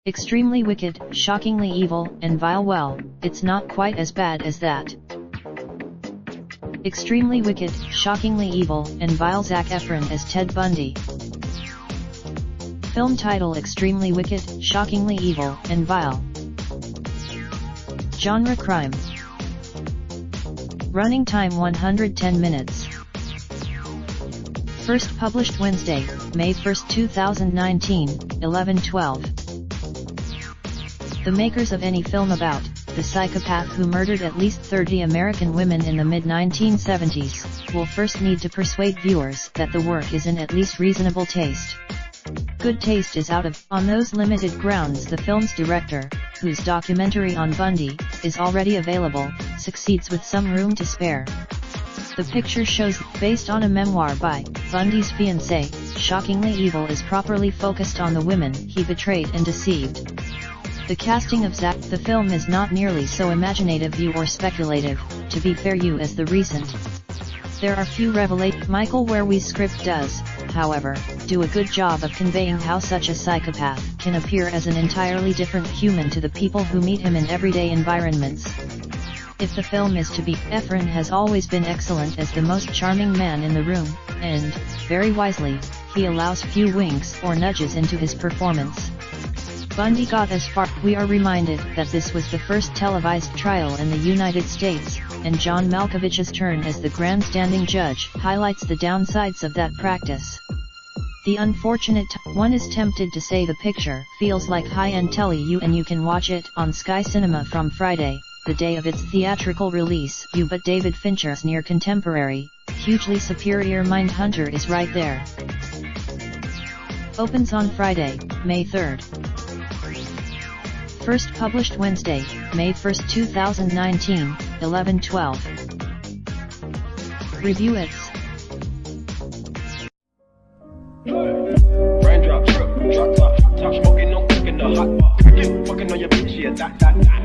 Extremely wicked, shockingly evil, and vile. Well, it's not quite as bad as that. Extremely wicked, shockingly evil, and vile. Zac Efron as Ted Bundy. Film title: Extremely wicked, shockingly evil, and vile. Genre: crime. Running time: 110 minutes. First published Wednesday, May 1, 2019, 11:12. The makers of any film about the psychopath who murdered at least 30 American women in the mid-1970s will first need to persuade viewers that the work is in at least reasonable taste. Good taste is out of on those limited grounds. The film's director, whose documentary on Bundy is already available, succeeds with some room to spare. The picture shows, based on a memoir by Bundy's fiancée, shockingly evil is properly focused on the women he betrayed and deceived. The casting of Zac. The film is not nearly so imaginative or speculative, to be fair as the recent. There are few revelations. Michael Weir's script does, however, do a good job of conveying how such a psychopath can appear as an entirely different human to the people who meet him in everyday environments. If the film is to be, Efron has always been excellent as the most charming man in the room, and, very wisely, he allows few winks or nudges into his performance. Bundy got as far. We are reminded that this was the first televised trial in the United States, and John Malkovich's turn as the grandstanding judge highlights the downsides of that practice. The unfortunate one is tempted to say the picture feels like high-end telly, and you can watch it on Sky Cinema from Friday, the day of its theatrical release. But David Fincher's near contemporary, hugely superior Mindhunter is right there. Opens on Friday, May 3rd. First published Wednesday, May 1, 2019, 11:12. Review it. Raindrop, drop top, top smoking, no cooking the hot bar. Fucking on your bitch, yeah, that.